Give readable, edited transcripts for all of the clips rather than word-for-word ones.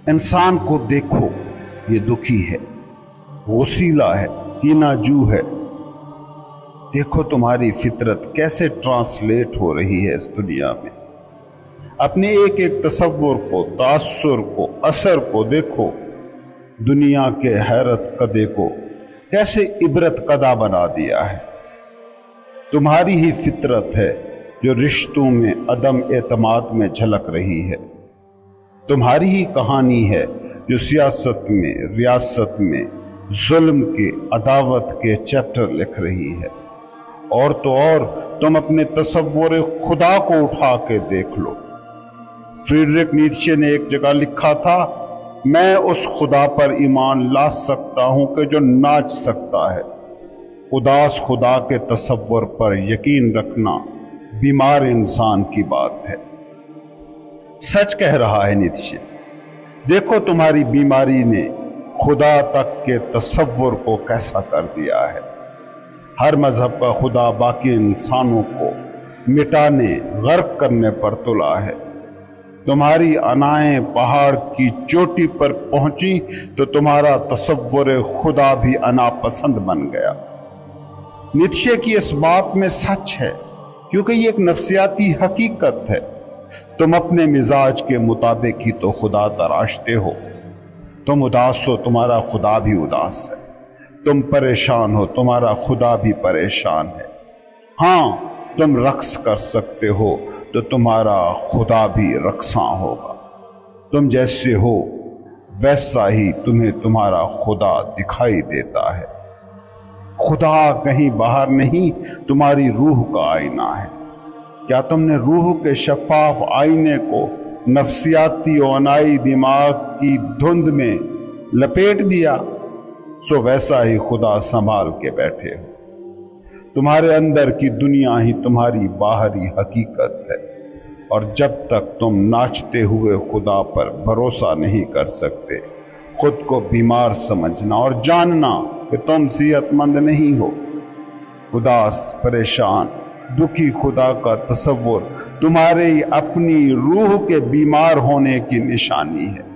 انسان کو دیکھو، یہ دکھی ہے، غصیلا ہے، کینہ جو ہے۔ دیکھو تمہاری فطرت کیسے ٹرانسلیٹ ہو رہی ہے اس دنیا میں۔ اپنے ایک ایک تصور کو، تاثر کو، اثر کو دیکھو۔ دنیا کے حیرت کدے کو کیسے عبرت کدہ بنا دیا ہے۔ تمہاری ہی فطرت ہے جو رشتوں میں عدم اعتماد میں جھلک رہی ہے۔ تمہاری ہی کہانی ہے جو سیاست میں، ریاست میں ظلم کے، عداوت کے چیپٹر لکھ رہی ہے۔ اور تو اور تم اپنے تصور خدا کو اٹھا کے دیکھ لو۔ فریڈرک نیتشے نے ایک جگہ لکھا تھا، میں اس خدا پر ایمان لا سکتا ہوں کہ جو ناچ سکتا ہے۔ اداس خدا کے تصور پر یقین رکھنا بیمار انسان کی بات ہے۔ سچ کہہ رہا ہے نیتشے۔ دیکھو تمہاری بیماری نے خدا تک کے تصور کو کیسا کر دیا ہے۔ ہر مذہب کا خدا باقی انسانوں کو مٹانے، غرق کرنے پر تلا ہے۔ تمہاری انائیں پہاڑ کی چوٹی پر پہنچی تو تمہارا تصور خدا بھی انا پسند بن گیا۔ نیتشے کی اس بات میں سچ ہے، کیونکہ یہ ایک نفسیاتی حقیقت ہے۔ تم اپنے مزاج کے مطابق ہی تو خدا تراشتے ہو۔ تم اداس ہو، تمہارا خدا بھی اداس ہے۔ تم پریشان ہو، تمہارا خدا بھی پریشان ہے۔ ہاں، تم رقص کر سکتے ہو تو تمہارا خدا بھی رقصاں ہوگا۔ تم جیسے ہو ویسا ہی تمہیں تمہارا خدا دکھائی دیتا ہے۔ خدا کہیں باہر نہیں، تمہاری روح کا آئینہ ہے۔ کیا تم نے روح کے شفاف آئینے کو نفسیاتی اونائی دماغ کی دھند میں لپیٹ دیا؟ سو ویسا ہی خدا سنبھال کے بیٹھے ہو۔ تمہارے اندر کی دنیا ہی تمہاری باہری حقیقت ہے، اور جب تک تم ناچتے ہوئے خدا پر بھروسہ نہیں کر سکتے، خود کو بیمار سمجھنا اور جاننا کہ تم صحت مند نہیں ہو۔ اداس، پریشان، دکھی خدا کا تصور تمہارے اپنی روح کے بیمار ہونے کی نشانی ہے۔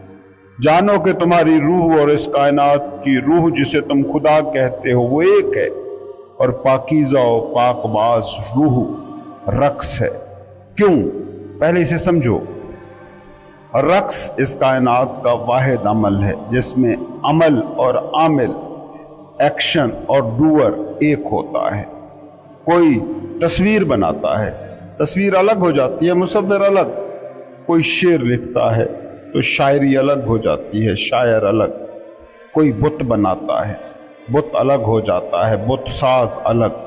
جانو کہ تمہاری روح اور اس کائنات کی روح جسے تم خدا کہتے ہو وہ ایک ہے، اور پاکیزہ و پاک باز روح رقص ہے۔ کیوں؟ پہلے اسے سمجھو۔ رقص اس کائنات کا واحد عمل ہے جس میں عمل اور عامل، ایکشن اور ڈوور ایک ہوتا ہے۔ کوئی تصویر بناتا ہے، تصویر الگ ہو جاتی ہے، مصور الگ۔ کوئی شعر لکھتا ہے تو شاعری الگ ہو جاتی ہے، شاعر الگ۔ کوئی بت بناتا ہے، بت الگ ہو جاتا ہے، بت ساز الگ۔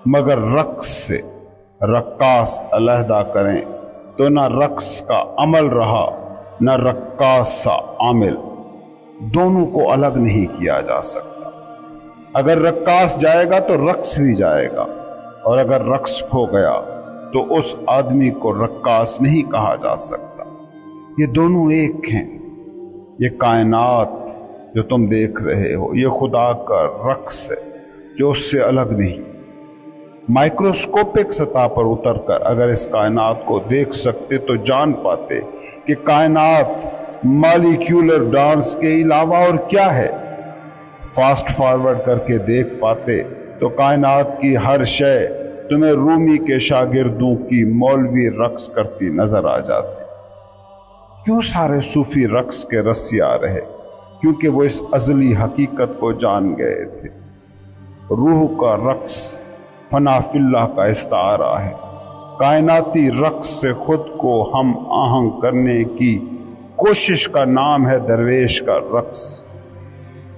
مگر رقص سے رقاص علیحدہ کریں تو نہ رقص کا عمل رہا، نہ رقاص سا عامل۔ دونوں کو الگ نہیں کیا جا سکتا۔ اگر رقاص جائے گا تو رقص بھی جائے گا، اور اگر رقص کھو گیا تو اس آدمی کو رقاص نہیں کہا جا سکتا۔ یہ دونوں ایک ہیں۔ یہ کائنات جو تم دیکھ رہے ہو یہ خدا کا رقص ہے جو اس سے الگ نہیں۔ مائکروسکوپک سطح پر اتر کر اگر اس کائنات کو دیکھ سکتے تو جان پاتے کہ کائنات مالیکیولر ڈانس کے علاوہ اور کیا ہے۔ فاسٹ فارورڈ کر کے دیکھ پاتے تو کائنات کی ہر شے تمہیں رومی کے شاگردوں کی مولوی رقص کرتی نظر آ جاتی۔ کیوں سارے صوفی رقص کے رسیا رہے؟ کیونکہ وہ اس ازلی حقیقت کو جان گئے تھے۔ روح کا رقص فنا فی اللہ کا استعارہ ہے۔ کائناتی رقص سے خود کو ہم آہنگ کرنے کی کوشش کا نام ہے درویش کا رقص۔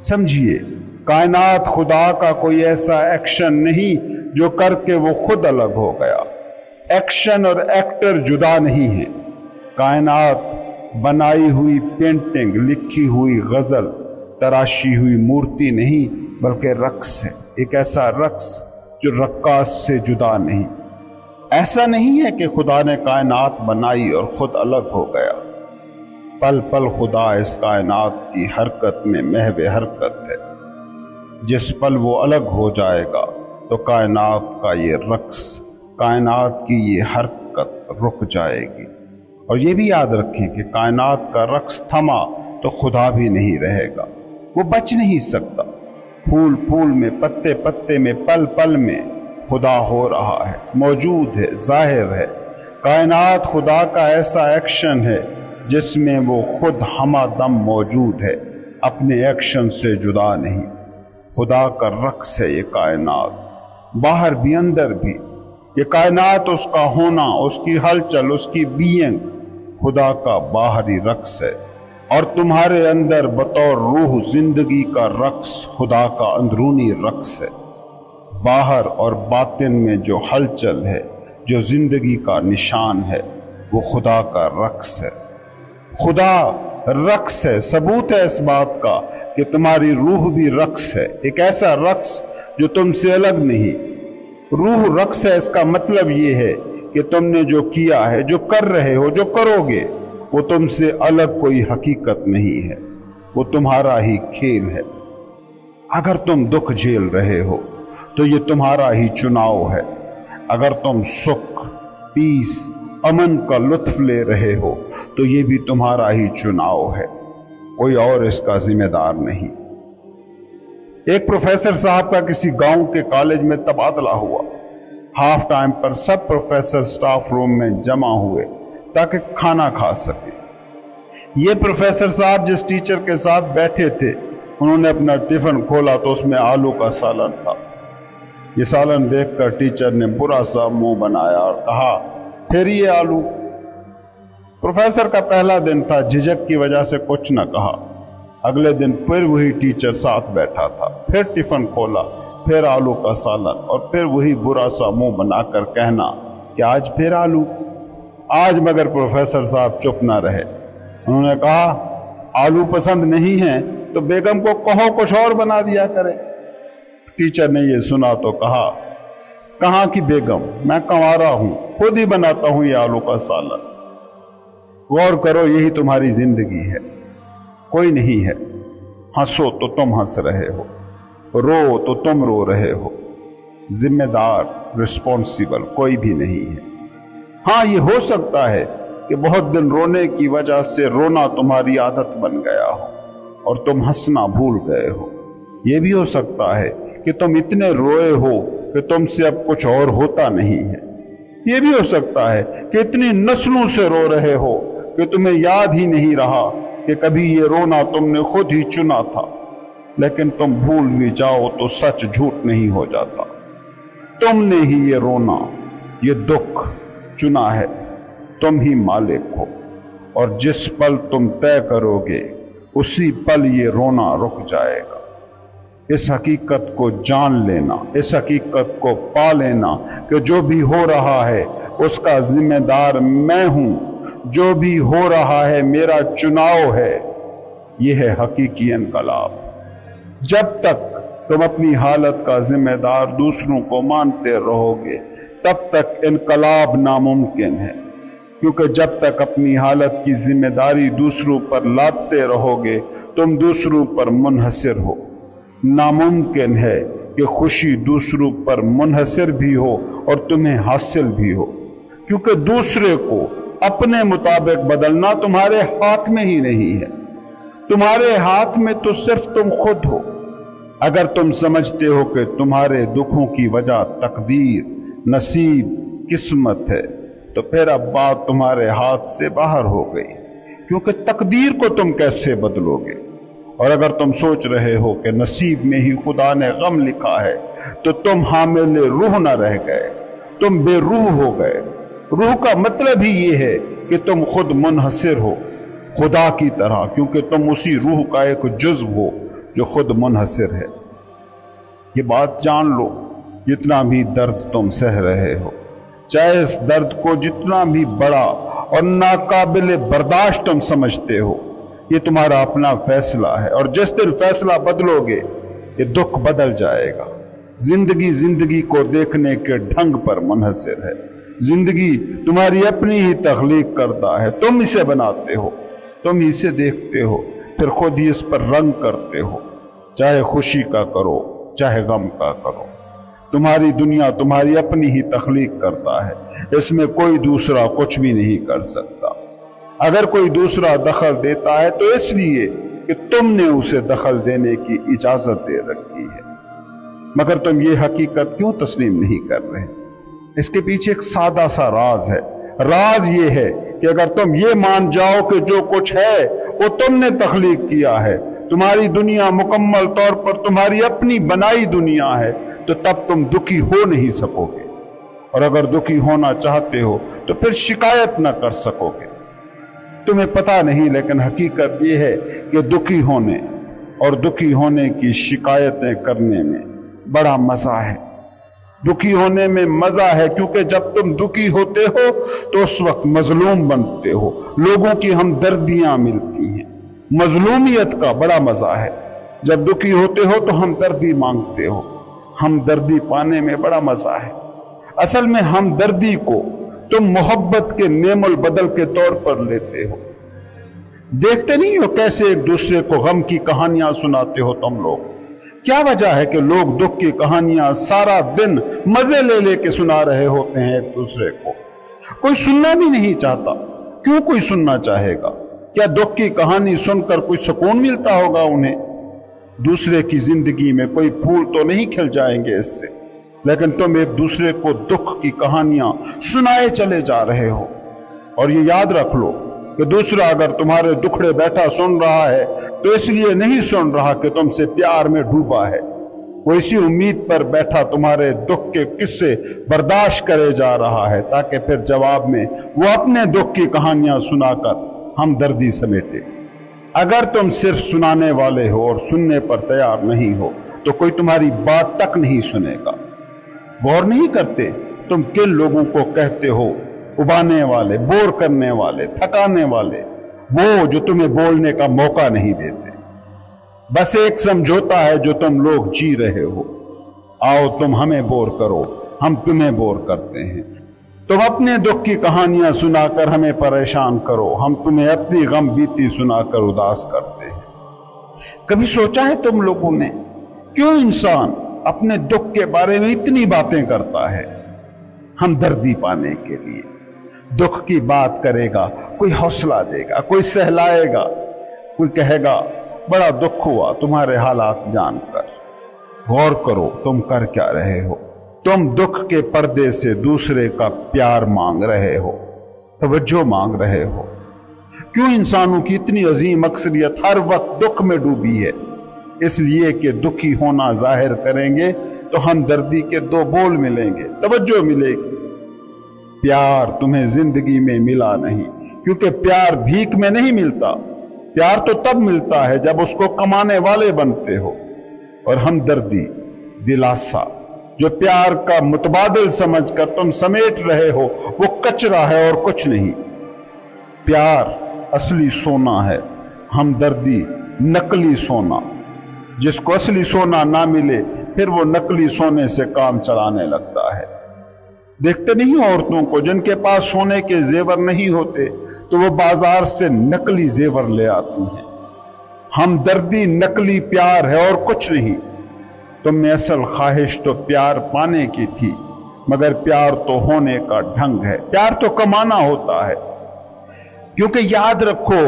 سمجھیے، کائنات خدا کا کوئی ایسا ایکشن نہیں جو کر کے وہ خود الگ ہو گیا۔ ایکشن اور ایکٹر جدا نہیں ہیں۔ کائنات بنائی ہوئی پینٹنگ، لکھی ہوئی غزل، تراشی ہوئی مورتی نہیں بلکہ رقص ہے۔ ایک ایسا رقص جو رقاص سے جدا نہیں۔ ایسا نہیں ہے کہ خدا نے کائنات بنائی اور خود الگ ہو گیا۔ پل پل خدا اس کائنات کی حرکت میں محو حرکت ہے۔ جس پل وہ الگ ہو جائے گا تو کائنات کا یہ رقص، کائنات کی یہ حرکت رک جائے گی۔ اور یہ بھی یاد رکھیں کہ کائنات کا رقص تھما تو خدا بھی نہیں رہے گا، وہ بچ نہیں سکتا۔ پھول پھول میں، پتے پتے میں، پل پل میں خدا ہو رہا ہے، موجود ہے، ظاہر ہے۔ کائنات خدا کا ایسا ایکشن ہے جس میں وہ خود ہمہ دم موجود ہے، اپنے ایکشن سے جدا نہیں۔ خدا کا رقص ہے یہ کائنات، باہر بھی اندر بھی۔ یہ کائنات، اس کا ہونا، اس کی ہلچل، اس کی بینگ خدا کا باہری رقص ہے، اور تمہارے اندر بطور روح زندگی کا رقص خدا کا اندرونی رقص ہے۔ باہر اور باطن میں جو ہلچل ہے، جو زندگی کا نشان ہے، وہ خدا کا رقص ہے۔ خدا رقص ہے، ثبوت ہے اس بات کا کہ تمہاری روح بھی رقص ہے، ایک ایسا رقص جو تم سے الگ نہیں۔ روح رقص ہے، اس کا مطلب یہ ہے کہ تم نے جو کیا ہے، جو کر رہے ہو، جو کرو گے، وہ تم سے الگ کوئی حقیقت نہیں ہے، وہ تمہارا ہی کھیل ہے۔ اگر تم دکھ جھیل رہے ہو تو یہ تمہارا ہی چناؤ ہے، اگر تم سکھ، پیس، امن کا لطف لے رہے ہو تو یہ بھی تمہارا ہی چناؤ ہے، کوئی اور اس کا ذمہ دار نہیں۔ ایک پروفیسر صاحب کا کسی گاؤں کے کالج میں تبادلہ ہوا۔ ہاف ٹائم پر سب پروفیسر سٹاف روم میں جمع ہوئے تاکہ کھانا کھا سکیں۔ یہ پروفیسر صاحب جس ٹیچر کے ساتھ بیٹھے تھے، انہوں نے اپنا ٹفن کھولا تو اس میں آلو کا سالن تھا۔ یہ سالن دیکھ کر ٹیچر نے برا سا منہ بنایا اور کہا، پھر یہ آلو؟ پروفیسر کا پہلا دن تھا، جھجک کی وجہ سے کچھ نہ کہا۔ اگلے دن پھر وہی ٹیچر ساتھ بیٹھا تھا، پھر ٹفن کھولا، پھر آلو کا سالن، اور پھر وہی برا سا منہ بنا کر کہنا کہ آج پھر آلو۔ آج مگر پروفیسر صاحب چپ نہ رہے، انہوں نے کہا، آلو پسند نہیں ہیں تو بیگم کو کہو کچھ اور بنا دیا کرے۔ ٹیچر نے یہ سنا تو کہا، کہاں کی بیگم، میں کنوارا ہوں، خود ہی بناتا ہوں یہ آلو کا سالن۔ غور کرو، یہی تمہاری زندگی ہے، کوئی نہیں ہے۔ ہنسو تو تم ہنس رہے ہو، رو تو تم رو رہے ہو، ذمہ دار، رسپانسیبل کوئی بھی نہیں ہے۔ ہاں، یہ ہو سکتا ہے کہ بہت دن رونے کی وجہ سے رونا تمہاری عادت بن گیا ہو اور تم ہنسنا بھول گئے ہو۔ یہ بھی ہو سکتا ہے کہ تم اتنے روئے ہو کہ تم سے اب کچھ اور ہوتا نہیں ہے۔ یہ بھی ہو سکتا ہے کہ اتنی نسلوں سے رو رہے ہو کہ تمہیں یاد ہی نہیں رہا کہ کبھی یہ رونا تم نے خود ہی چنا تھا، لیکن تم بھول بھی جاؤ تو سچ جھوٹ نہیں ہو جاتا۔ تم نے ہی یہ رونا، یہ دکھ چنا ہے، تم ہی مالک ہو، اور جس پل تم طے کرو گے اسی پل یہ رونا رک جائے گا۔ اس حقیقت کو جان لینا، اس حقیقت کو پا لینا کہ جو بھی ہو رہا ہے اس کا ذمہ دار میں ہوں، جو بھی ہو رہا ہے میرا چناؤ ہے، یہ ہے حقیقی انقلاب۔ جب تک تم اپنی حالت کا ذمہ دار دوسروں کو مانتے رہو گے تب تک انقلاب ناممکن ہے، کیونکہ جب تک اپنی حالت کی ذمہ داری دوسروں پر لاتے رہو گے تم دوسروں پر منحصر ہو۔ ناممکن ہے کہ خوشی دوسروں پر منحصر بھی ہو اور تمہیں حاصل بھی ہو، کیونکہ دوسرے کو اپنے مطابق بدلنا تمہارے ہاتھ میں ہی نہیں ہے۔ تمہارے ہاتھ میں تو صرف تم خود ہو۔ اگر تم سمجھتے ہو کہ تمہارے دکھوں کی وجہ تقدیر، نصیب، قسمت ہے، تو پھر اب بات تمہارے ہاتھ سے باہر ہو گئی، کیونکہ تقدیر کو تم کیسے بدلو گے؟ اور اگر تم سوچ رہے ہو کہ نصیب میں ہی خدا نے غم لکھا ہے تو تم حامل روح نہ رہ گئے، تم بے روح ہو گئے۔ روح کا مطلب ہی یہ ہے کہ تم خود منحصر ہو خدا کی طرح، کیونکہ تم اسی روح کا ایک جزو ہو جو خود منحصر ہے۔ یہ بات جان لو، جتنا بھی درد تم سہ رہے ہو، چاہے اس درد کو جتنا بھی بڑا اور ناقابل برداشت تم سمجھتے ہو، یہ تمہارا اپنا فیصلہ ہے، اور جس دن فیصلہ بدلو گے یہ دکھ بدل جائے گا۔ زندگی کو دیکھنے کے ڈھنگ پر منحصر ہے۔ زندگی تمہاری اپنی ہی تخلیق کرتا ہے، تم اسے بناتے ہو، تم ہی اسے دیکھتے ہو، پھر خود ہی اس پر رنگ کرتے ہو، چاہے خوشی کا کرو چاہے غم کا کرو۔ تمہاری دنیا تمہاری اپنی ہی تخلیق کرتا ہے، اس میں کوئی دوسرا کچھ بھی نہیں کر سکتا۔ اگر کوئی دوسرا دخل دیتا ہے تو اس لیے کہ تم نے اسے دخل دینے کی اجازت دے رکھی ہے، مگر تم یہ حقیقت کیوں تسلیم نہیں کر رہے؟ اس کے پیچھے ایک سادہ سا راز ہے۔ راز یہ ہے کہ اگر تم یہ مان جاؤ کہ جو کچھ ہے وہ تم نے تخلیق کیا ہے، تمہاری دنیا مکمل طور پر تمہاری اپنی بنائی دنیا ہے، تو تب تم دکھی ہو نہیں سکو گے، اور اگر دکھی ہونا چاہتے ہو تو پھر شکایت نہ کر سکو گے۔ تمہیں پتہ نہیں، لیکن حقیقت یہ ہے کہ دکھی ہونے اور دکھی ہونے کی شکایتیں کرنے میں بڑا مزہ ہے۔ دکھی ہونے میں مزہ ہے کیونکہ جب تم دکھی ہوتے ہو تو اس وقت مظلوم بنتے ہو، لوگوں کی ہمدردیاں ملتی ہیں۔ مظلومیت کا بڑا مزہ ہے۔ جب دکھی ہوتے ہو تو ہمدردی مانگتے ہو، ہمدردی پانے میں بڑا مزہ ہے۔ اصل میں ہمدردی کو تم محبت کے نعم البدل کے طور پر لیتے ہو۔ دیکھتے نہیں ہو کیسے ایک دوسرے کو غم کی کہانیاں سناتے ہو تم لوگ؟ کیا وجہ ہے کہ لوگ دکھ کی کہانیاں سارا دن مزے لے لے کے سنا رہے ہوتے ہیں ایک دوسرے کو؟ کوئی سننا بھی نہیں چاہتا۔ کیوں کوئی سننا چاہے گا؟ کیا دکھ کی کہانی سن کر کوئی سکون ملتا ہوگا انہیں؟ دوسرے کی زندگی میں کوئی پھول تو نہیں کھل جائیں گے اس سے، لیکن تم ایک دوسرے کو دکھ کی کہانیاں سنائے چلے جا رہے ہو۔ اور یہ یاد رکھ لو کہ دوسرا اگر تمہارے دکھڑے بیٹھا سن رہا ہے تو اس لیے نہیں سن رہا کہ تم سے پیار میں ڈوبا ہے، وہ اسی امید پر بیٹھا تمہارے دکھ کے قصے برداشت کرے جا رہا ہے تاکہ پھر جواب میں وہ اپنے دکھ کی کہانیاں سنا کر ہمدردی سمیٹے۔ اگر تم صرف سنانے والے ہو اور سننے پر تیار نہیں ہو تو کوئی تمہاری بات تک نہیں سنے گا۔ غور نہیں کرتے تم کن لوگوں کو کہتے ہو ابانے والے، بور کرنے والے، تھکانے والے، وہ جو تمہیں بولنے کا موقع نہیں دیتے۔ بس ایک سمجھوتا ہے جو تم لوگ جی رہے ہو، آؤ تم ہمیں بور کرو، ہم تمہیں بور کرتے ہیں۔ تم اپنے دکھ کی کہانیاں سنا کر ہمیں پریشان کرو، ہم تمہیں اپنی غم بیتی سنا کر اداس کرتے ہیں۔ کبھی سوچا ہے تم لوگوں نے کیوں انسان اپنے دکھ کے بارے میں اتنی باتیں کرتا ہے؟ ہمدردی پانے کے لیے۔ دکھ کی بات کرے گا، کوئی حوصلہ دے گا، کوئی سہلائے گا، کوئی کہے گا بڑا دکھ ہوا تمہارے حالات جان کر۔ غور کرو تم کر کیا رہے ہو؟ تم دکھ کے پردے سے دوسرے کا پیار مانگ رہے ہو، توجہ مانگ رہے ہو۔ کیوں انسانوں کی اتنی عظیم اکثریت ہر وقت دکھ میں ڈوبی ہے؟ اس لیے کہ دکھی ہونا ظاہر کریں گے تو ہمدردی کے دو بول ملیں گے، توجہ ملے گی۔ پیار تمہیں زندگی میں ملا نہیں، کیونکہ پیار بھیک میں نہیں ملتا۔ پیار تو تب ملتا ہے جب اس کو کمانے والے بنتے ہو، اور ہمدردی، دلاسا جو پیار کا متبادل سمجھ کر تم سمیٹ رہے ہو وہ کچرا ہے اور کچھ نہیں۔ پیار اصلی سونا ہے، ہمدردی نقلی سونا۔ جس کو اصلی سونا نہ ملے پھر وہ نقلی سونے سے کام چلانے لگتا ہے۔ دیکھتے نہیں عورتوں کو جن کے پاس سونے کے زیور نہیں ہوتے تو وہ بازار سے نقلی زیور لے آتی ہیں۔ ہمدردی نقلی پیار ہے اور کچھ نہیں۔ تم میں اصل خواہش تو پیار پانے کی تھی، مگر پیار تو ہونے کا ڈھنگ ہے، پیار تو کمانا ہوتا ہے۔ کیونکہ یاد رکھو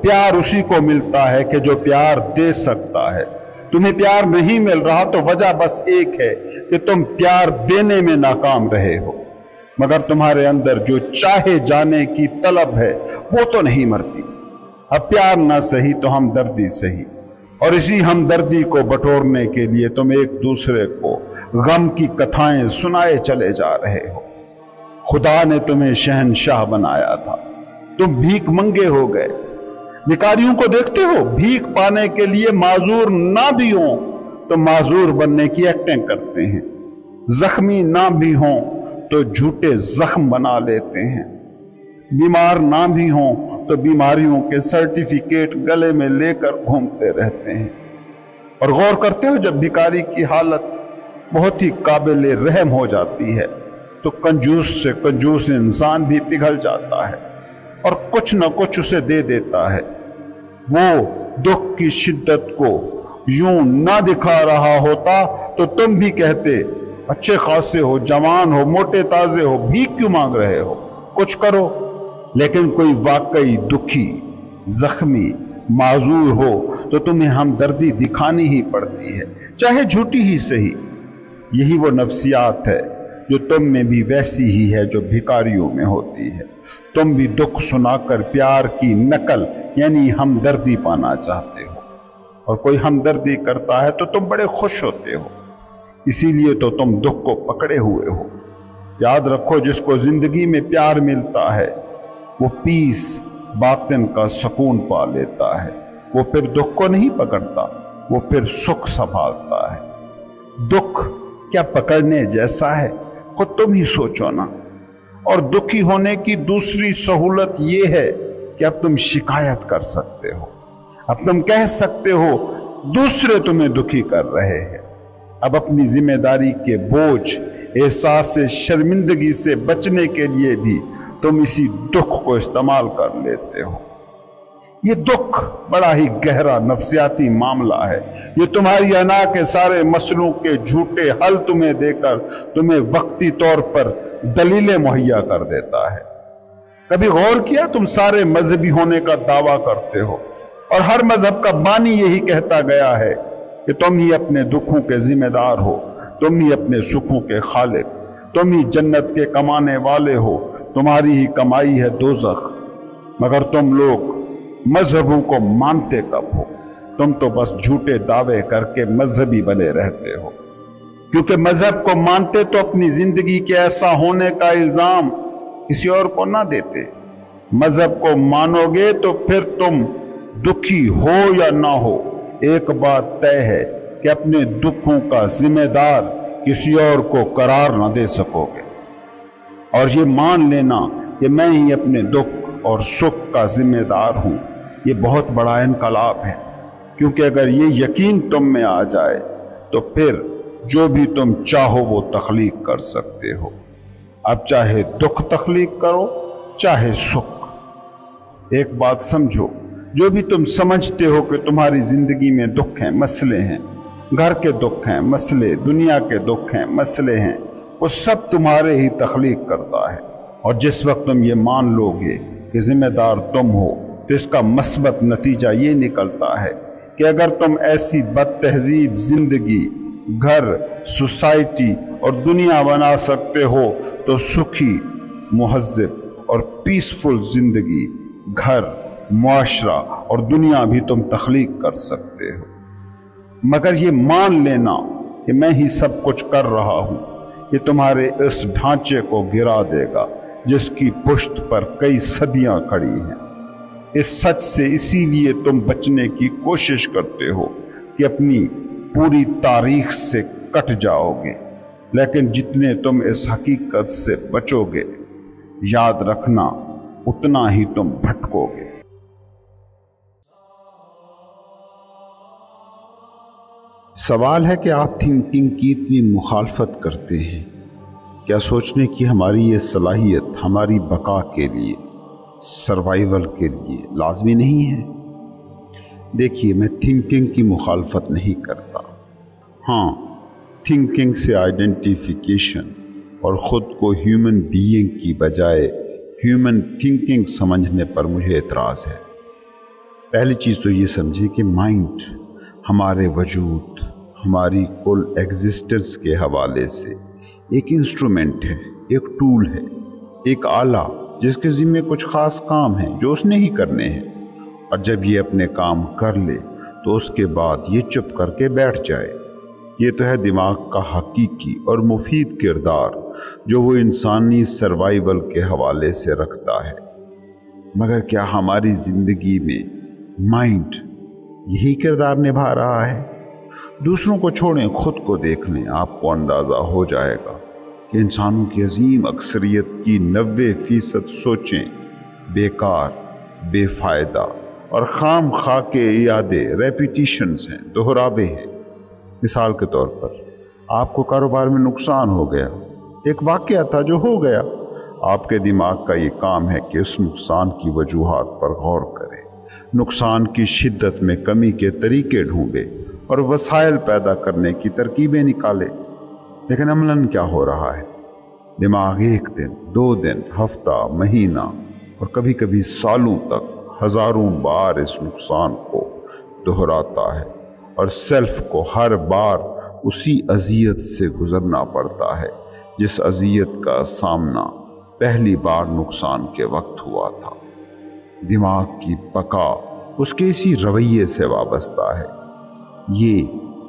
پیار اسی کو ملتا ہے کہ جو پیار دے سکتا ہے۔ تمہیں پیار نہیں مل رہا تو وجہ بس ایک ہے کہ تم پیار دینے میں ناکام رہے ہو، مگر تمہارے اندر جو چاہے جانے کی طلب ہے وہ تو نہیں مرتی۔ اب پیار نہ سہی تو ہمدردی سہی، اور اسی ہمدردی کو بٹورنے کے لیے تم ایک دوسرے کو غم کی کتھائیں سنائے چلے جا رہے ہو۔ خدا نے تمہیں شہنشاہ بنایا تھا، تم بھیک منگے ہو گئے۔ بھکاریوں کو دیکھتے ہو، بھیک پانے کے لیے معذور نہ بھی ہوں تو معذور بننے کی ایکٹنگ کرتے ہیں، زخمی نہ بھی ہوں تو جھوٹے زخم بنا لیتے ہیں، بیمار نہ بھی ہوں تو بیماریوں کے سرٹیفکیٹ گلے میں لے کر گھومتے رہتے ہیں۔ اور غور کرتے ہو جب بھکاری کی حالت بہت ہی قابل رحم ہو جاتی ہے تو کنجوس سے کنجوس انسان بھی پگھل جاتا ہے اور کچھ نہ کچھ اسے دے دیتا ہے۔ وہ دکھ کی شدت کو یوں نہ دکھا رہا ہوتا تو تم بھی کہتے اچھے خاصے ہو، جوان ہو، موٹے تازے ہو، بھیک کیوں مانگ رہے ہو؟ کچھ کرو۔ لیکن کوئی واقعی دکھی، زخمی، معذور ہو تو تمہیں ہمدردی دکھانی ہی پڑتی ہے، چاہے جھوٹی ہی صحیح۔ یہی وہ نفسیات ہے جو تم میں بھی ویسی ہی ہے جو بھکاریوں میں ہوتی ہے۔ تم بھی دکھ سنا کر پیار کی نقل یعنی ہمدردی پانا چاہتے ہو، اور کوئی ہمدردی کرتا ہے تو تم بڑے خوش ہوتے ہو، اسی لیے تو تم دکھ کو پکڑے ہوئے ہو۔ یاد رکھو، جس کو زندگی میں پیار ملتا ہے وہ پیس، باطن کا سکون پا لیتا ہے۔ وہ پھر دکھ کو نہیں پکڑتا، وہ پھر سکھ سنبھالتا ہے۔ دکھ کیا پکڑنے جیسا ہے؟ خود تم ہی سوچو نا۔ اور دکھی ہونے کی دوسری سہولت یہ ہے کہ اب تم شکایت کر سکتے ہو، اب تم کہہ سکتے ہو دوسرے تمہیں دکھی کر رہے ہیں۔ اب اپنی ذمہ داری کے بوجھ، احساس شرمندگی سے بچنے کے لیے بھی تم اسی دکھ کو استعمال کر لیتے ہو۔ یہ دکھ بڑا ہی گہرا نفسیاتی معاملہ ہے۔ یہ تمہاری انا کے سارے مسئلوں کے جھوٹے حل تمہیں دے کر تمہیں وقتی طور پر دلیلیں مہیا کر دیتا ہے۔ کبھی غور کیا، تم سارے مذہبی ہونے کا دعویٰ کرتے ہو، اور ہر مذہب کا بانی یہی کہتا گیا ہے کہ تم ہی اپنے دکھوں کے ذمہ دار ہو، تم ہی اپنے سکھوں کے خالق، تم ہی جنت کے کمانے والے ہو، تمہاری ہی کمائی ہے دوزخ۔ مگر تم لوگ مذہبوں کو مانتے کب ہو؟ تم تو بس جھوٹے دعوے کر کے مذہبی بنے رہتے ہو، کیونکہ مذہب کو مانتے تو اپنی زندگی کے ایسا ہونے کا الزام کسی اور کو نہ دیتے۔ مذہب کو مانو گے تو پھر تم دکھی ہو یا نہ ہو، ایک بات طے ہے کہ اپنے دکھوں کا ذمہ دار کسی اور کو قرار نہ دے سکو گے۔ اور یہ مان لینا کہ میں ہی اپنے دکھ اور سکھ کا ذمہ دار ہوں، یہ بہت بڑا انقلاب ہے، کیونکہ اگر یہ یقین تم میں آ جائے تو پھر جو بھی تم چاہو وہ تخلیق کر سکتے ہو۔ اب چاہے دکھ تخلیق کرو، چاہے سکھ۔ ایک بات سمجھو، جو بھی تم سمجھتے ہو کہ تمہاری زندگی میں دکھ ہیں، مسئلے ہیں، گھر کے دکھ ہیں، مسئلے، دنیا کے دکھ ہیں، مسئلے ہیں، وہ سب تمہارے ہی تخلیق کرتا ہے۔ اور جس وقت تم یہ مان لو گے کہ ذمہ دار تم ہو تو اس کا مثبت نتیجہ یہ نکلتا ہے کہ اگر تم ایسی بد تہذیب زندگی، گھر، سوسائٹی اور دنیا بنا سکتے ہو تو سکھی، مہذب اور پیسفل زندگی، گھر، معاشرہ اور دنیا بھی تم تخلیق کر سکتے ہو۔ مگر یہ مان لینا کہ میں ہی سب کچھ کر رہا ہوں، یہ تمہارے اس ڈھانچے کو گرا دے گا جس کی پشت پر کئی صدیاں کھڑی ہیں۔ اس سچ سے اسی لیے تم بچنے کی کوشش کرتے ہو کہ اپنی پوری تاریخ سے کٹ جاؤ گے، لیکن جتنے تم اس حقیقت سے بچو گے، یاد رکھنا اتنا ہی تم بھٹکو گے۔ سوال ہے کہ آپ تھنکنگ کی اتنی مخالفت کرتے ہیں، کیا سوچنے کی ہماری یہ صلاحیت ہماری بقا کے لیے، سروائیول کے لیے لازمی نہیں ہے؟ دیکھیے، میں تھنکنگ کی مخالفت نہیں کرتا، ہاں تھنکنگ سے آئیڈینٹیفیکیشن اور خود کو ہیومن بینگ کی بجائے ہیومن تھنکنگ سمجھنے پر مجھے اعتراض ہے۔ پہلی چیز تو یہ سمجھے کہ مائنڈ ہمارے وجود، ہماری کل ایگزسٹنس کے حوالے سے ایک انسٹرومنٹ ہے، ایک ٹول ہے، ایک آلہ جس کے ذمہ کچھ خاص کام ہیں جو اس نے ہی کرنے ہیں، اور جب یہ اپنے کام کر لے تو اس کے بعد یہ چپ کر کے بیٹھ جائے۔ یہ تو ہے دماغ کا حقیقی اور مفید کردار جو وہ انسانی سروائیول کے حوالے سے رکھتا ہے۔ مگر کیا ہماری زندگی میں مائنڈ یہی کردار نبھا رہا ہے؟ دوسروں کو چھوڑیں، خود کو دیکھ لیں، آپ کو اندازہ ہو جائے گا کہ انسانوں کی عظیم اکثریت کی 90% سوچیں بیکار، بے فائدہ اور خام خواہ کے اعادے، ریپیٹیشنز ہیں، دہراوے ہیں۔ مثال کے طور پر آپ کو کاروبار میں نقصان ہو گیا، ایک واقعہ تھا جو ہو گیا، آپ کے دماغ کا یہ کام ہے کہ اس نقصان کی وجوہات پر غور کرے، نقصان کی شدت میں کمی کے طریقے ڈھونڈے اور وسائل پیدا کرنے کی ترکیبیں نکالے۔ لیکن عملاً کیا ہو رہا ہے؟ دماغ ایک دن، 2 دن، ہفتہ، مہینہ اور کبھی کبھی سالوں تک ہزاروں بار اس نقصان کو دہراتا ہے اور سیلف کو ہر بار اسی اذیت سے گزرنا پڑتا ہے جس اذیت کا سامنا پہلی بار نقصان کے وقت ہوا تھا۔ دماغ کی بقا اس کے اسی رویے سے وابستہ ہے۔ یہ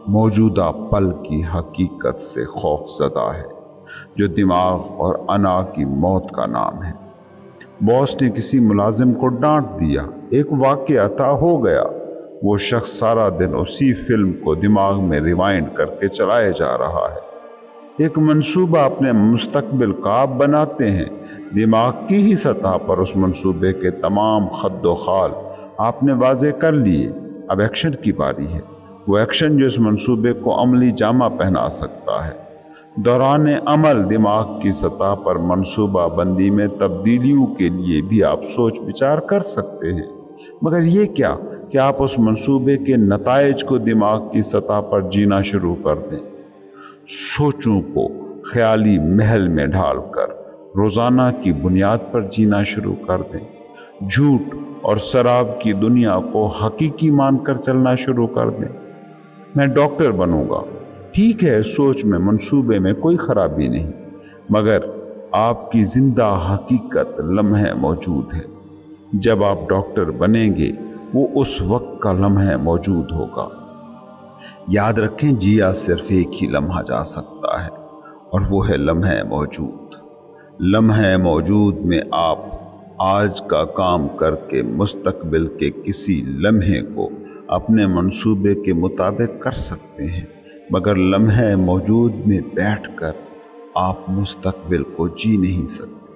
موجودہ پل کی حقیقت سے خوف زدہ ہے جو دماغ اور انا کی موت کا نام ہے۔ باس نے کسی ملازم کو ڈانٹ دیا، ایک واقعہ طے ہو گیا، وہ شخص سارا دن اسی فلم کو دماغ میں ریوائنڈ کر کے چلائے جا رہا ہے۔ ایک منصوبہ اپنے مستقبل کا آپ بناتے ہیں، دماغ کی ہی سطح پر اس منصوبے کے تمام خد و خال آپ نے واضح کر لیے۔ اب ایکشن کی باری ہے، وہ ایکشن جو اس منصوبے کو عملی جامہ پہنا سکتا ہے۔ دوران عمل دماغ کی سطح پر منصوبہ بندی میں تبدیلیوں کے لیے بھی آپ سوچ بچار کر سکتے ہیں، مگر یہ کیا کہ آپ اس منصوبے کے نتائج کو دماغ کی سطح پر جینا شروع کر دیں۔ سوچوں کو خیالی محل میں ڈھال کر روزانہ کی بنیاد پر جینا شروع کر دیں، جھوٹ اور سراب کی دنیا کو حقیقی مان کر چلنا شروع کر دیں۔ میں ڈاکٹر بنوں گا، ٹھیک ہے، سوچ میں منصوبے میں کوئی خرابی نہیں، مگر آپ کی زندہ حقیقت لمحے موجود ہے۔ جب آپ ڈاکٹر بنیں گے وہ اس وقت کا لمحہ موجود ہوگا۔ یاد رکھیں، جیا صرف ایک ہی لمحہ جا سکتا ہے اور وہ ہے لمحہ موجود۔ لمحہ موجود میں آپ آج کا کام کر کے مستقبل کے کسی لمحے کو اپنے منصوبے کے مطابق کر سکتے ہیں، مگر لمحہ موجود میں بیٹھ کر آپ مستقبل کو جی نہیں سکتے۔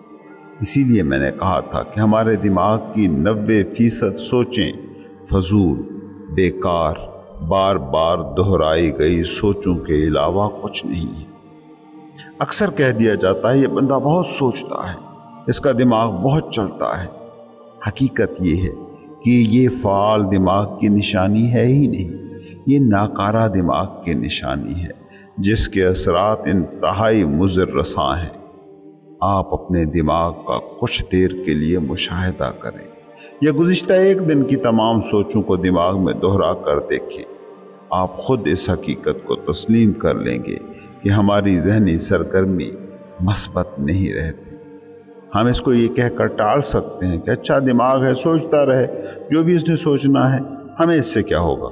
اسی لیے میں نے کہا تھا کہ ہمارے دماغ کی 90% سوچیں فضول، بیکار، بار بار دہرائی گئی سوچوں کے علاوہ کچھ نہیں ہے۔ اکثر کہہ دیا جاتا ہے یہ بندہ بہت سوچتا ہے، اس کا دماغ بہت چلتا ہے۔ حقیقت یہ ہے کہ یہ فعال دماغ کی نشانی ہے ہی نہیں، یہ ناکارہ دماغ کی نشانی ہے جس کے اثرات انتہائی مضر رساں ہیں۔ آپ اپنے دماغ کا کچھ دیر کے لیے مشاہدہ کریں یا گزشتہ ایک دن کی تمام سوچوں کو دماغ میں دہرا کر دیکھیں۔ آپ خود اس حقیقت کو تسلیم کر لیں گے کہ ہماری ذہنی سرگرمی مثبت نہیں رہتی۔ ہم اس کو یہ کہہ کر ٹال سکتے ہیں کہ اچھا دماغ ہے، سوچتا رہے، جو بھی اس نے سوچنا ہے، ہمیں اس سے کیا ہوگا۔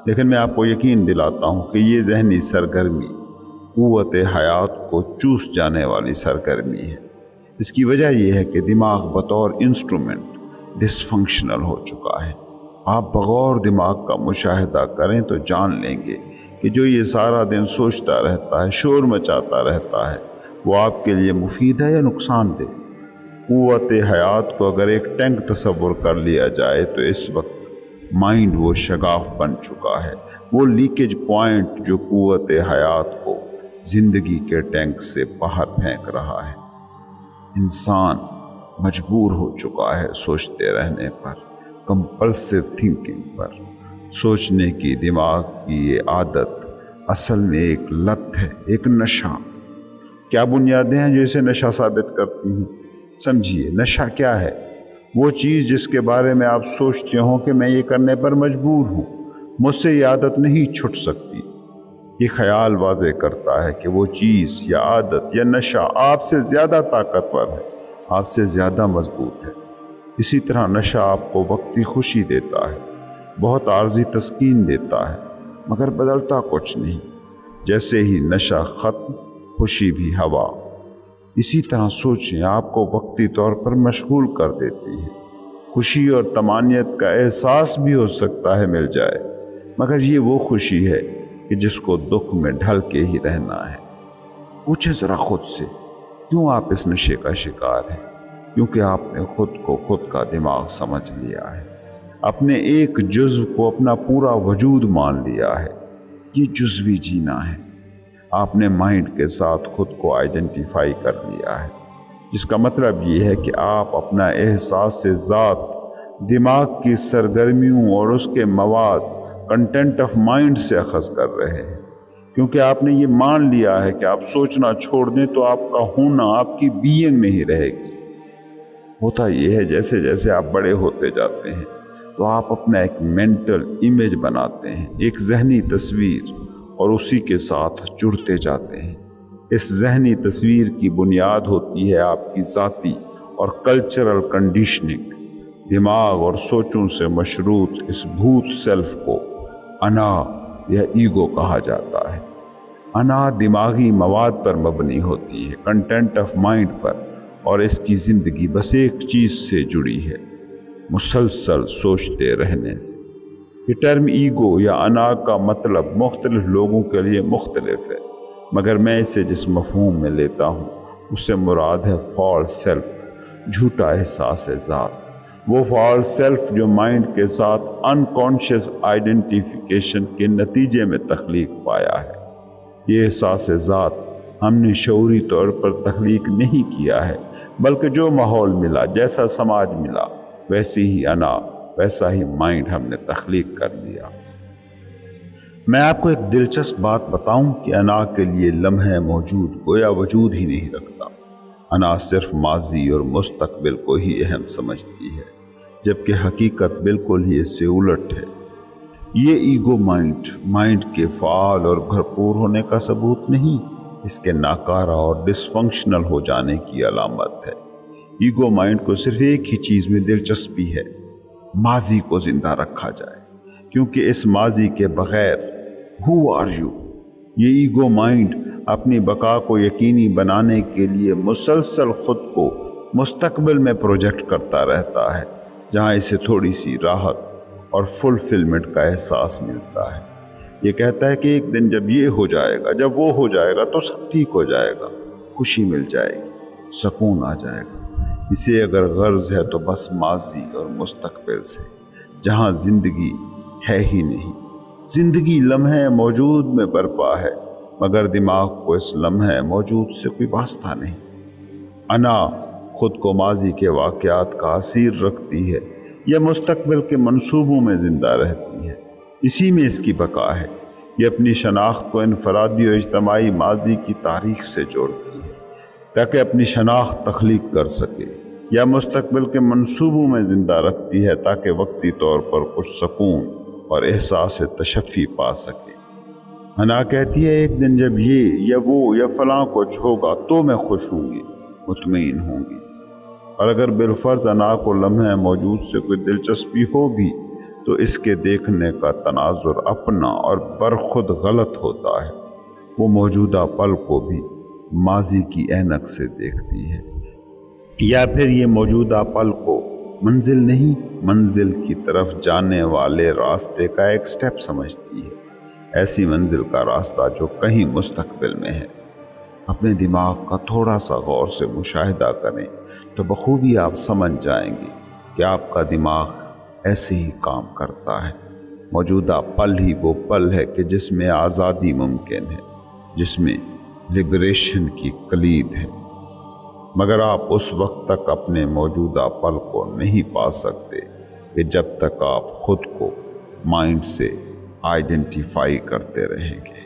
لیکن میں آپ کو یقین دلاتا ہوں کہ یہ ذہنی سرگرمی قوت حیات کو چوس جانے والی سرگرمی ہے۔ اس کی وجہ یہ ہے کہ دماغ بطور انسٹرومنٹ ڈس فنکشنل ہو چکا ہے۔ آپ بغور دماغ کا مشاہدہ کریں تو جان لیں گے کہ جو یہ سارا دن سوچتا رہتا ہے، شور مچاتا رہتا ہے، وہ آپ کے لیے مفید ہے یا نقصان دہ۔ قوت حیات کو اگر ایک ٹینک تصور کر لیا جائے تو اس وقت مائنڈ وہ شگاف بن چکا ہے، وہ لیکیج پوائنٹ جو قوت حیات کو زندگی کے ٹینک سے باہر پھینک رہا ہے۔ انسان مجبور ہو چکا ہے سوچتے رہنے پر، کمپلسیو تھنکنگ پر۔ سوچنے کی دماغ کی یہ عادت اصل میں ایک لت ہے، ایک نشہ۔ کیا بنیادیں ہیں جو اسے نشہ ثابت کرتی ہیں؟ سمجھیے، نشہ کیا ہے؟ وہ چیز جس کے بارے میں آپ سوچتے ہوں کہ میں یہ کرنے پر مجبور ہوں، مجھ سے یہ عادت نہیں چھٹ سکتی۔ یہ خیال واضح کرتا ہے کہ وہ چیز یا عادت یا نشہ آپ سے زیادہ طاقتور ہے، آپ سے زیادہ مضبوط ہے۔ اسی طرح نشہ آپ کو وقتی خوشی دیتا ہے، بہت عارضی تسکین دیتا ہے، مگر بدلتا کچھ نہیں۔ جیسے ہی نشہ ختم، خوشی بھی ہوا۔ اسی طرح سوچیں آپ کو وقتی طور پر مشغول کر دیتی ہے۔ خوشی اور طمانینت کا احساس بھی ہو سکتا ہے مل جائے، مگر یہ وہ خوشی ہے کہ جس کو دکھ میں ڈھل کے ہی رہنا ہے۔ پوچھیں ذرا خود سے، کیوں آپ اس نشے کا شکار ہیں؟ کیونکہ آپ نے خود کو خود کا دماغ سمجھ لیا ہے، اپنے ایک جزو کو اپنا پورا وجود مان لیا ہے۔ یہ جزوی جینا ہے۔ آپ نے مائنڈ کے ساتھ خود کو آئیڈینٹیفائی کر لیا ہے، جس کا مطلب یہ ہے کہ آپ اپنا احساس ذات دماغ کی سرگرمیوں اور اس کے مواد کنٹینٹ آف مائنڈ سے اخذ کر رہے ہیں، کیونکہ آپ نے یہ مان لیا ہے کہ آپ سوچنا چھوڑ دیں تو آپ کا ہونا، آپ کی بینگ نہیں رہے گی۔ ہوتا یہ ہے جیسے جیسے آپ بڑے ہوتے جاتے ہیں تو آپ اپنا ایک مینٹل امیج بناتے ہیں، ایک ذہنی تصویر، اور اسی کے ساتھ جڑتے جاتے ہیں۔ اس ذہنی تصویر کی بنیاد ہوتی ہے آپ کی ذاتی اور کلچرل کنڈیشننگ۔ دماغ اور سوچوں سے مشروط اس بھوت سیلف کو انا یا ایگو کہا جاتا ہے۔ انا دماغی مواد پر مبنی ہوتی ہے، کنٹینٹ آف مائنڈ پر، اور اس کی زندگی بس ایک چیز سے جڑی ہے، مسلسل سوچتے رہنے سے۔ یہ ٹرم ایگو یا انا کا مطلب مختلف لوگوں کے لیے مختلف ہے، مگر میں اسے جس مفہوم میں لیتا ہوں اس سے مراد ہے فالس سیلف، جھوٹا احساس ذات۔ وہ فالس سیلف جو مائنڈ کے ساتھ انکانشیس آئیڈینٹیفیکیشن کے نتیجے میں تخلیق پایا ہے۔ یہ احساس ذات ہم نے شعوری طور پر تخلیق نہیں کیا ہے، بلکہ جو ماحول ملا، جیسا سماج ملا، ویسی ہی انا، ویسا ہی مائنڈ ہم نے تخلیق کر لیا۔ میں آپ کو ایک دلچسپ بات بتاؤں کہ انا کے لیے لمحہ موجود گویا وجود ہی نہیں رکھتا۔ انا صرف ماضی اور مستقبل کو ہی اہم سمجھتی ہے، جبکہ حقیقت بالکل ہی اس سے الٹ ہے۔ یہ ایگو مائنڈ کے فعال اور بھرپور ہونے کا ثبوت نہیں، اس کے ناکارہ اور ڈس فنکشنل ہو جانے کی علامت ہے۔ ایگو مائنڈ کو صرف ایک ہی چیز میں دلچسپی ہے، ماضی کو زندہ رکھا جائے، کیونکہ اس ماضی کے بغیر ہو آر یو؟ یہ ایگو مائنڈ اپنی بقا کو یقینی بنانے کے لیے مسلسل خود کو مستقبل میں پروجیکٹ کرتا رہتا ہے، جہاں اسے تھوڑی سی راحت اور فلفلمنٹ کا احساس ملتا ہے۔ یہ کہتا ہے کہ ایک دن جب یہ ہو جائے گا، جب وہ ہو جائے گا تو سب ٹھیک ہو جائے گا، خوشی مل جائے گی، سکون آ جائے گا۔ اسے اگر غرض ہے تو بس ماضی اور مستقبل سے، جہاں زندگی ہے ہی نہیں۔ زندگی لمحہ موجود میں برپا ہے، مگر دماغ کو اس لمحہ موجود سے کوئی واسطہ نہیں۔ انا خود کو ماضی کے واقعات کا اسیر رکھتی ہے یا مستقبل کے منصوبوں میں زندہ رہتی ہے، اسی میں اس کی بقا ہے۔ یہ اپنی شناخت کو انفرادی اور اجتماعی ماضی کی تاریخ سے جوڑتی ہے تاکہ اپنی شناخت تخلیق کر سکے، یا مستقبل کے منصوبوں میں زندہ رکھتی ہے تاکہ وقتی طور پر کچھ سکون اور احساس تشفی پا سکے۔ انا کہتی ہے ایک دن جب یہ یا وہ یا فلاں کچھ ہوگا تو میں خوش ہوں گی، مطمئن ہوں گی۔ اور اگر بالفرض انا کو لمحہ موجود سے کوئی دلچسپی ہو بھی تو اس کے دیکھنے کا تناظر اپنا اور برخود غلط ہوتا ہے۔ وہ موجودہ پل کو بھی ماضی کی اینک سے دیکھتی ہے، یا پھر یہ موجودہ پل کو منزل نہیں، منزل کی طرف جانے والے راستے کا ایک سٹیپ سمجھتی ہے، ایسی منزل کا راستہ جو کہیں مستقبل میں ہے۔ اپنے دماغ کا تھوڑا سا غور سے مشاہدہ کریں تو بخوبی آپ سمجھ جائیں گے کہ آپ کا دماغ ایسے ہی کام کرتا ہے۔ موجودہ پل ہی وہ پل ہے کہ جس میں آزادی ممکن ہے، جس میں لبریشن کی کلید ہے، مگر آپ اس وقت تک اپنے موجودہ پل کو نہیں پا سکتے کہ جب تک آپ خود کو مائنڈ سے آئیڈینٹیفائی کرتے رہیں گے۔